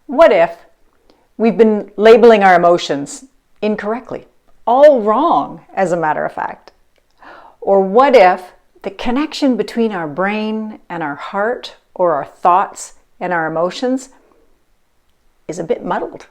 What if we've been labeling our emotions incorrectly? All wrong, as a matter of fact. Or what if the connection between our brain and our heart, or our thoughts and our emotions, is a bit muddled?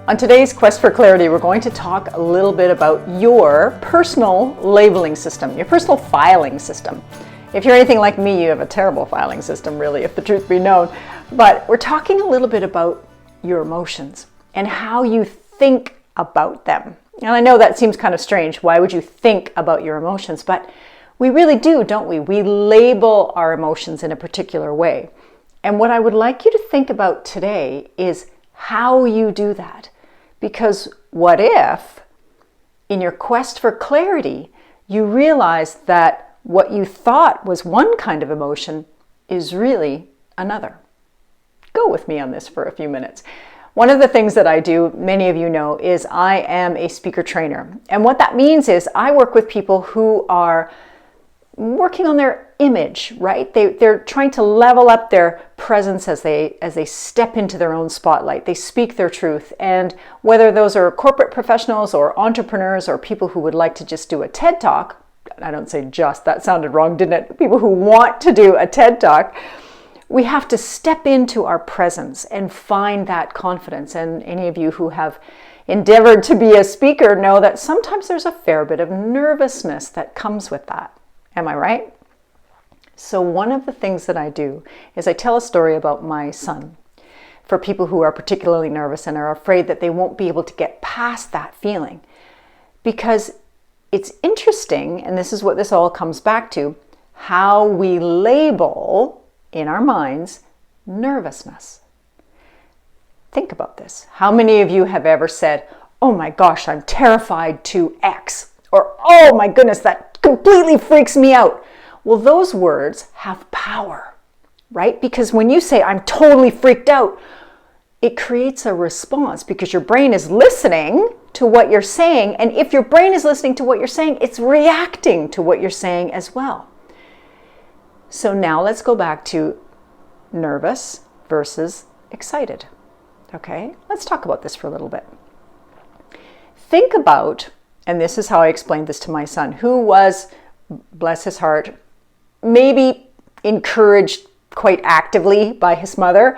On today's Quest for Clarity, we're going to talk a little bit about your personal labeling system, your personal filing system. If you're anything like me, you have a terrible filing system, really, if the truth be known. But we're talking a little bit about your emotions and how you think about them. And I know that seems kind of strange. Why would you think about your emotions? But we really do, don't we? We label our emotions in a particular way. And what I would like you to think about today is how you do that. Because what if, in your quest for clarity, you realize that what you thought was one kind of emotion is really another? Go with me on this for a few minutes. One of the things that I do, many of you know, is I am a speaker trainer. And what that means is I work with people who are working on their image, right? They're trying to level up their presence as they step into their own spotlight. They speak their truth. And whether those are corporate professionals or entrepreneurs or people who would like to just do a TED Talk, I don't say just, that sounded wrong, didn't it? People who want to do a TED Talk, we have to step into our presence and find that confidence. And any of you who have endeavored to be a speaker know that sometimes there's a fair bit of nervousness that comes with that. Am I right? So one of the things that I do is I tell a story about my son for people who are particularly nervous and are afraid that they won't be able to get past that feeling. Because it's interesting, and this is what this all comes back to, how we label in our minds nervousness. Think about this. How many of you have ever said, "Oh my gosh, I'm terrified to X," or "Oh my goodness, that completely freaks me out"? Well, those words have power, right? Because when you say, "I'm totally freaked out," it creates a response because your brain is listening to what you're saying. And if your brain is listening to what you're saying, it's reacting to what you're saying as well. So now let's go back to nervous versus excited. Okay, let's talk about this for a little bit. Think about, and this is how I explained this to my son, who was, bless his heart, maybe encouraged quite actively by his mother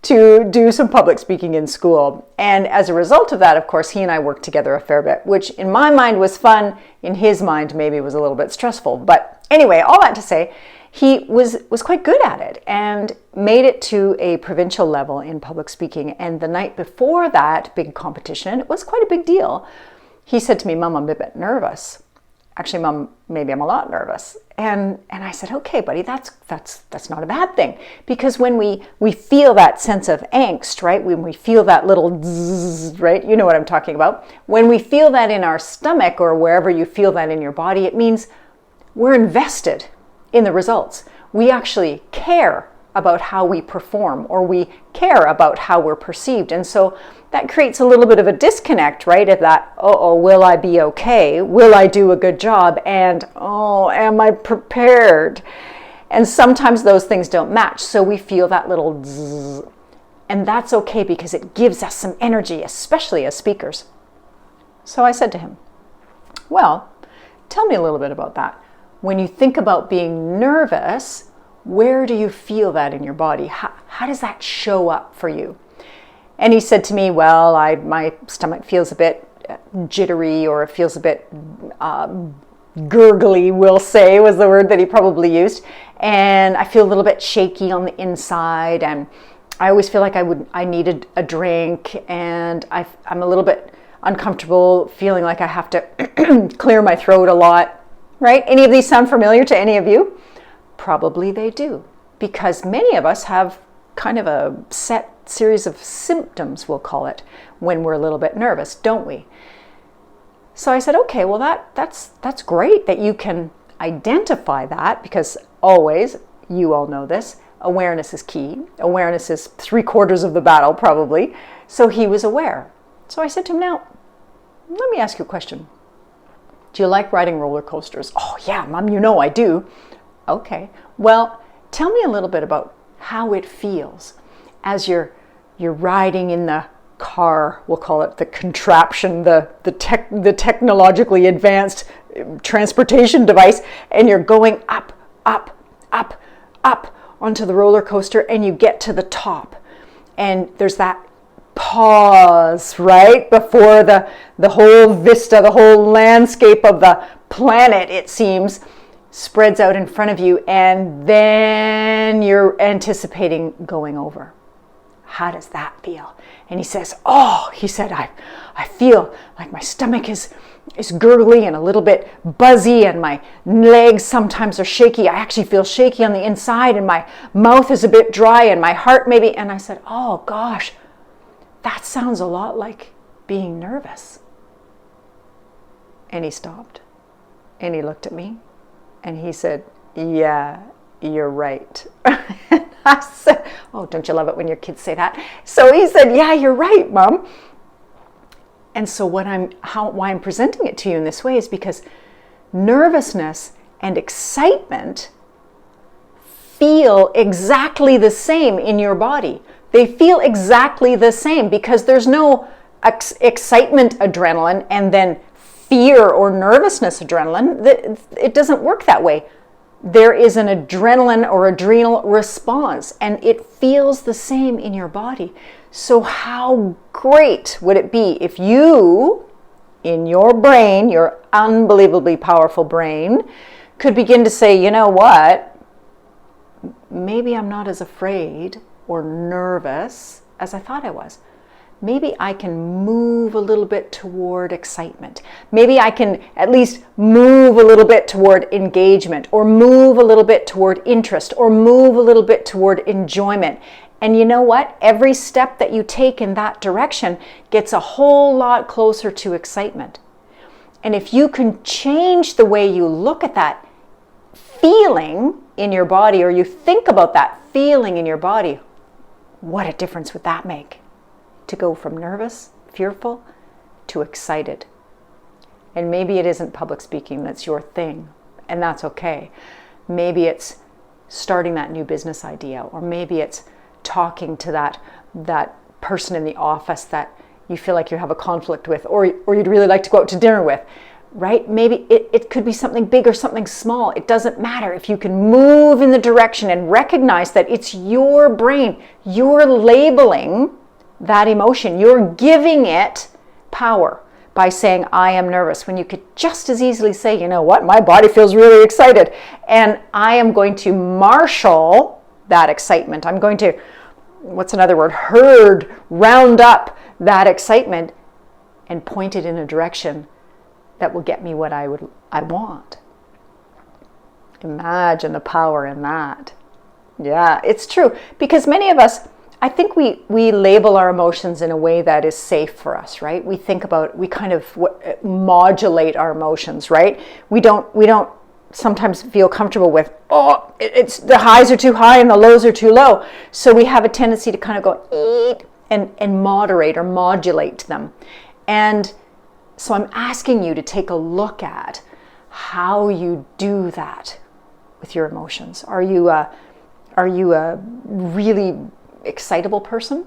to do some public speaking in school. And as a result of that, of course, he and I worked together a fair bit, which in my mind was fun. In his mind, maybe was a little bit stressful. But anyway, all that to say, he was quite good at it and made it to a provincial level in public speaking. And the night before that big competition, it was quite a big deal. He said to me, "Mom, I'm a bit nervous." "Actually, Mom, maybe I'm a lot nervous." And I said, "Okay, buddy, that's not a bad thing." Because when we feel that sense of angst, right? When we feel that little zzz, right? You know what I'm talking about. When we feel that in our stomach or wherever you feel that in your body, it means we're invested in the results. We actually care about how we perform, or we care about how we're perceived. And so that creates a little bit of a disconnect, right? Of that, oh, will I be okay? Will I do a good job? And, oh, am I prepared? And sometimes those things don't match. So we feel that little zzz. And that's okay because it gives us some energy, especially as speakers. So I said to him, "Well, tell me a little bit about that. When you think about being nervous, where do you feel that in your body? How does that show up for you?" And he said to me, "Well, my stomach feels a bit jittery, or it feels a bit gurgly, we'll say, was the word that he probably used. And I feel a little bit shaky on the inside, and I always feel like I needed a drink, and I'm a little bit uncomfortable, feeling like I have to clear my throat a lot." Right? Any of these sound familiar to any of you? Probably they do, because many of us have kind of a set series of symptoms, we'll call it, when we're a little bit nervous, don't we? So I said, okay, well that's great that you can identify that, because always, you all know this, awareness is key. Awareness is 3/4 of the battle, probably. So he was aware. So I said to him, "Now, let me ask you a question. Do you like riding roller coasters? Oh yeah, Mom, you know I do. Okay, well, tell me a little bit about how it feels as you're riding in the car, we'll call it the contraption, the technologically advanced transportation device, and you're going up, up, up, up onto the roller coaster, and you get to the top. And there's that pause, right, before the whole vista, the whole landscape of the planet, it seems, spreads out in front of you, and then you're anticipating going over. How does that feel? And he says, I feel like my stomach is gurgly and a little bit buzzy, and my legs sometimes are shaky. I actually feel shaky on the inside, and my mouth is a bit dry, and my heart maybe. And I said, oh gosh, that sounds a lot like being nervous. And he stopped, and he looked at me, and he said, yeah, you're right. And I said, oh, don't you love it when your kids say that? So he said, yeah, you're right, Mom. And so why I'm presenting it to you in this way is because nervousness and excitement feel exactly the same in your body. They feel exactly the same because there's no excitement adrenaline and then fear or nervousness adrenaline. It doesn't work that way. There is an adrenaline or adrenal response, and it feels the same in your body. So how great would it be if you, in your brain, your unbelievably powerful brain, could begin to say, you know what, maybe I'm not as afraid or nervous as I thought I was. Maybe I can move a little bit toward excitement. Maybe I can at least move a little bit toward engagement, or move a little bit toward interest, or move a little bit toward enjoyment. And you know what? Every step that you take in that direction gets a whole lot closer to excitement. And if you can change the way you look at that feeling in your body, or you think about that feeling in your body, what a difference would that make? To go from nervous, fearful, to excited. And maybe it isn't public speaking that's your thing, and that's okay. Maybe it's starting that new business idea, or maybe it's talking to that person in the office that you feel like you have a conflict with, or you'd really like to go out to dinner with, right? Maybe it could be something big or something small. It doesn't matter. If you can move in the direction and recognize that it's your brain, you're labeling that emotion, you're giving it power by saying, I am nervous, when you could just as easily say, you know what, my body feels really excited, and I am going to marshal that excitement. I'm going to, what's another word, round up that excitement and point it in a direction that will get me what I want. Imagine the power in that. Yeah, it's true, because many of us, I think we label our emotions in a way that is safe for us, right? We think about, we kind of modulate our emotions, right? We don't sometimes feel comfortable with, it's the highs are too high and the lows are too low. So we have a tendency to kind of go and moderate or modulate them. And so I'm asking you to take a look at how you do that with your emotions. Are you a really excitable person?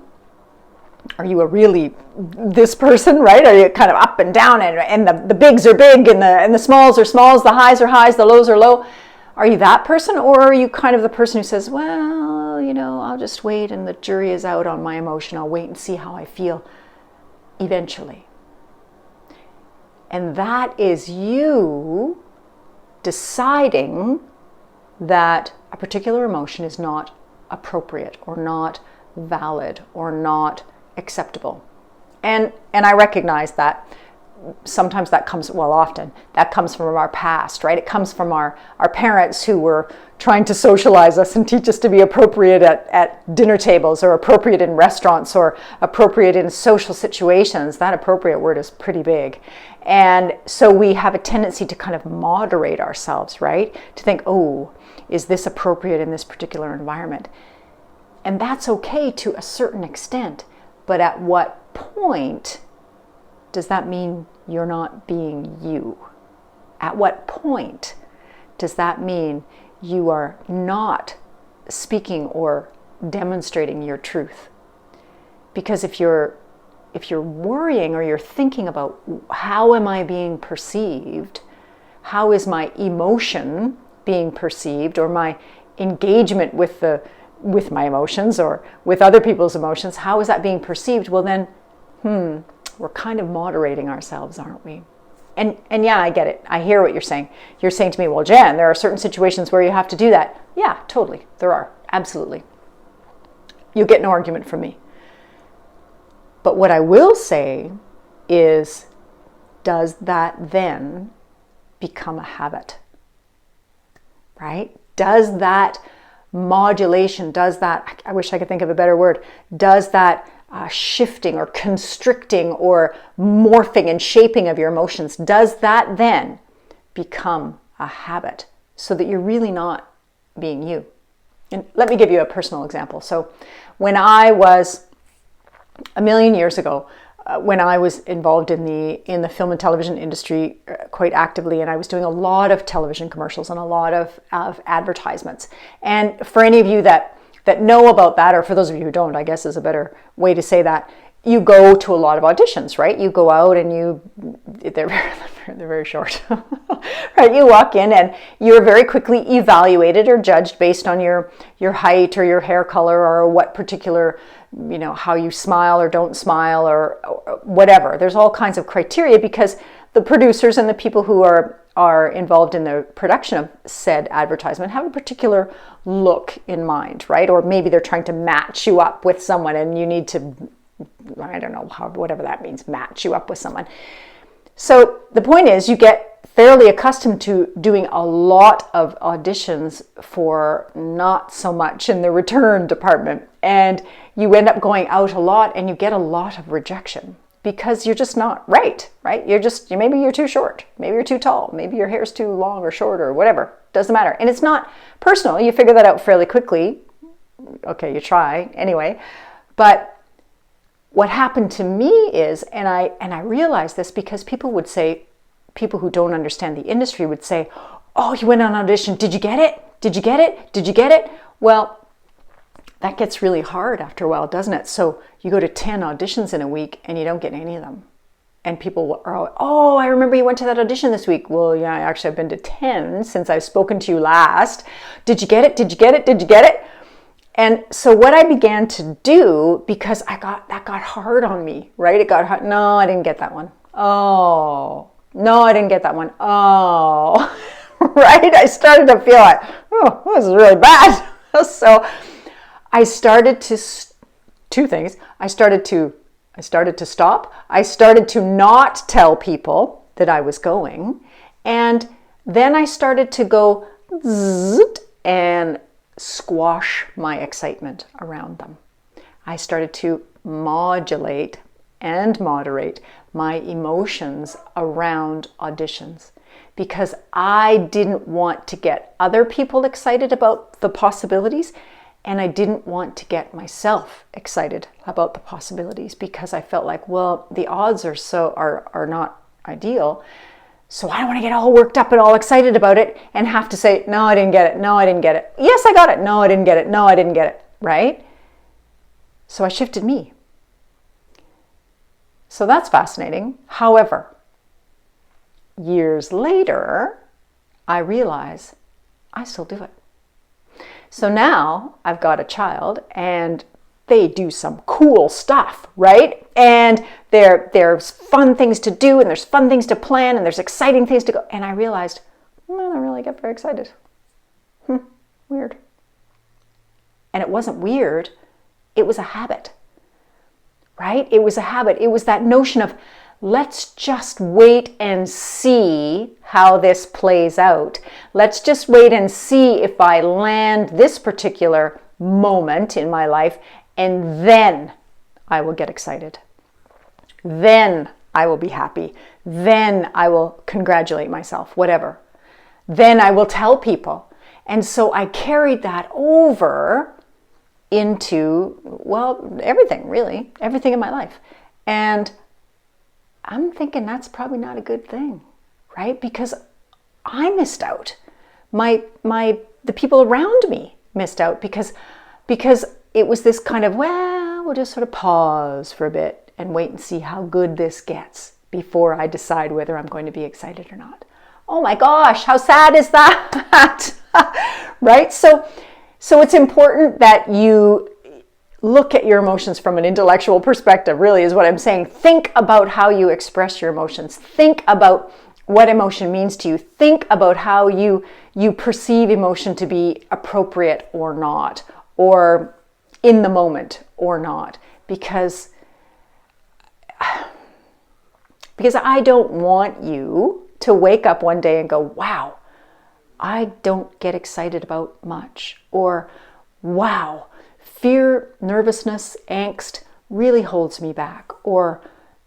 Are you a really this person, right? Are you kind of up and down, and the bigs are big and the smalls are smalls, the highs are highs, the lows are low? Are you that person, or are you kind of the person who says, well, you know, I'll just wait and the jury is out on my emotion. I'll wait and see how I feel eventually. And that is you deciding that a particular emotion is not appropriate or not valid or not acceptable. And I recognize that sometimes that comes, well, often that comes from our past, right? It comes from our parents who were trying to socialize us and teach us to be appropriate at dinner tables, or appropriate in restaurants, or appropriate in social situations. That appropriate word is pretty big. And so we have a tendency to kind of moderate ourselves, right? To think, oh, is this appropriate in this particular environment? And that's okay to a certain extent, but at what point does that mean you're not being you? At what point does that mean you are not speaking or demonstrating your truth? Because if you're worrying or you're thinking about how am I being perceived, how is my emotion being perceived, or my engagement with my emotions or with other people's emotions, how is that being perceived? Well then, we're kind of moderating ourselves, aren't we? And yeah, I get it. I hear what you're saying. You're saying to me, well, Jen, there are certain situations where you have to do that. Yeah, totally. There are. Absolutely. You'll get no argument from me. But what I will say is, does that then become a habit? Right? Does that modulation, I wish I could think of a better word, does that shifting or constricting or morphing and shaping of your emotions, does that then become a habit so that you're really not being you? And let me give you a personal example. So when I was a million years ago, when I was involved in the film and television industry quite actively, and I was doing a lot of television commercials and a lot of advertisements. And for any of you that know about that, or for those of you who don't, I guess is a better way to say that, you go to a lot of auditions, right? You go out and they're very short, right? You walk in and you're very quickly evaluated or judged based on your height or your hair color or what particular, how you smile or don't smile or whatever. There's all kinds of criteria because the producers and the people who are involved in the production of said advertisement have a particular look in mind, right? Or maybe they're trying to match you up with someone and you need to, I don't know, whatever that means, match you up with someone. So the point is, you get fairly accustomed to doing a lot of auditions for not so much in the return department. And you end up going out a lot and you get a lot of rejection because you're just not right? Maybe you're too short, maybe you're too tall, maybe your hair's too long or short or whatever, doesn't matter. And it's not personal, you figure that out fairly quickly. Okay, you try anyway. But what happened to me is, and I realized this because people who don't understand the industry would say, oh, you went on audition, did you get it? Did you get it? Did you get it? Well, that gets really hard after a while, doesn't it? So you go to 10 auditions in a week and you don't get any of them. And people are, oh, I remember you went to that audition this week. Well, yeah, actually I've been to 10 since I've spoken to you last. Did you get it? Did you get it? Did you get it? And so what I began to do, because that got hard on me, right? It got hard. No, I didn't get that one. Oh, no, I didn't get that one. Oh, right? I started to feel like, oh, this is really bad. So I started to, two things. I started to stop. I started to not tell people that I was going. And then I started to go zzz and squash my excitement around them. I started to modulate and moderate my emotions around auditions because I didn't want to get other people excited about the possibilities, and I didn't want to get myself excited about the possibilities because I felt like, well, the odds are not ideal. So I don't want to get all worked up and all excited about it and have to say, no, I didn't get it. No, I didn't get it. Yes, I got it. No, I didn't get it. No, I didn't get it. Right? So I shifted me. So that's fascinating. However, years later, I realize I still do it. So now I've got a child and they do some cool stuff, right? And there's fun things to do and there's fun things to plan and there's exciting things to go. And I realized, I don't really get very excited. Weird. And it wasn't weird. It was a habit, right? It was a habit. It was that notion of, let's just wait and see how this plays out. Let's just wait and see if I land this particular moment in my life, and then I will get excited. Then I will be happy. Then I will congratulate myself, whatever. Then I will tell people. And so I carried that over into, well, everything, really, everything in my life. And I'm thinking that's probably not a good thing, right? Because I missed out. The people around me missed out because it was this kind of, well, we'll just sort of pause for a bit and wait and see how good this gets before I decide whether I'm going to be excited or not. Oh my gosh, how sad is that? Right? So it's important that you look at your emotions from an intellectual perspective, really is what I'm saying. Think about how you express your emotions. Think about what emotion means to you. Think about how you perceive emotion to be appropriate or not, or in the moment or not, because I don't want you to wake up one day and go, wow, I don't get excited about much, or wow, fear, nervousness, angst really holds me back, or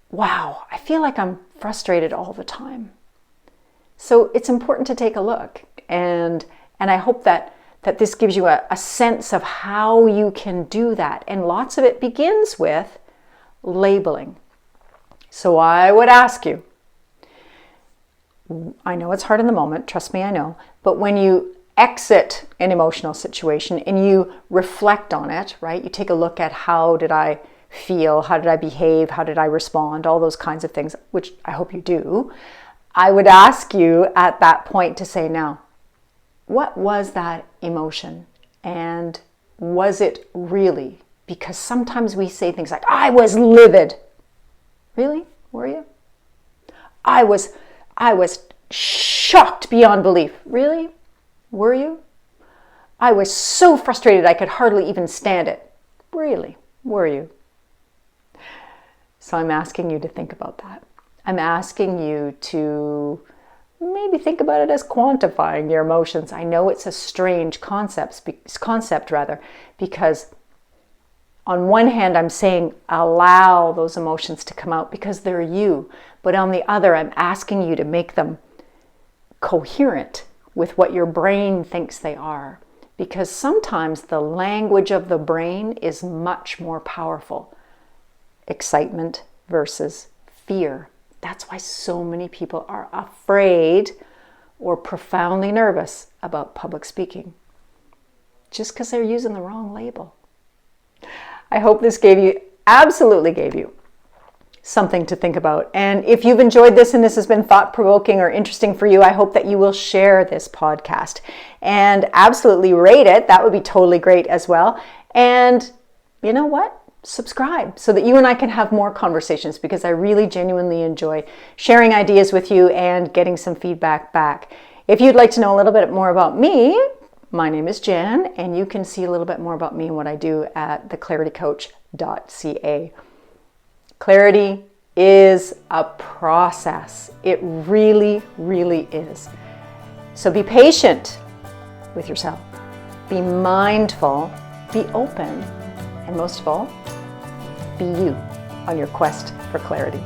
wow, I feel like I'm frustrated all the time. So it's important to take a look, and I hope that this gives you a sense of how you can do that. And lots of it begins with labeling. So I would ask you, I know it's hard in the moment, trust me, I know, but when you exit an emotional situation and you reflect on it, right? You take a look at how did I feel, how did I behave, how did I respond, all those kinds of things, which I hope you do. I would ask you at that point to say, now, what was that emotion? And was it really? Because sometimes we say things like, I was livid. Really? Were you? I was shocked beyond belief. Really? Were you? I was so frustrated I could hardly even stand it. Really? Were you? So I'm asking you to think about that. I'm asking you to maybe think about it as quantifying your emotions. I know it's a strange concept, because on one hand, I'm saying allow those emotions to come out because they're you. But on the other, I'm asking you to make them coherent with what your brain thinks they are. Because sometimes the language of the brain is much more powerful. Excitement versus fear. That's why so many people are afraid or profoundly nervous about public speaking. Just because they're using the wrong label. I hope this absolutely gave you something to think about. And if you've enjoyed this and this has been thought-provoking or interesting for you, I hope that you will share this podcast and absolutely rate it. That would be totally great as well. And you know what? Subscribe so that you and I can have more conversations, because I really genuinely enjoy sharing ideas with you and getting some feedback back. If you'd like to know a little bit more about me, my name is Jan, and you can see a little bit more about me and what I do at theclaritycoach.ca. Clarity is a process. It really, really is. So be patient with yourself. Be mindful, be open, and most of all, be you on your quest for clarity.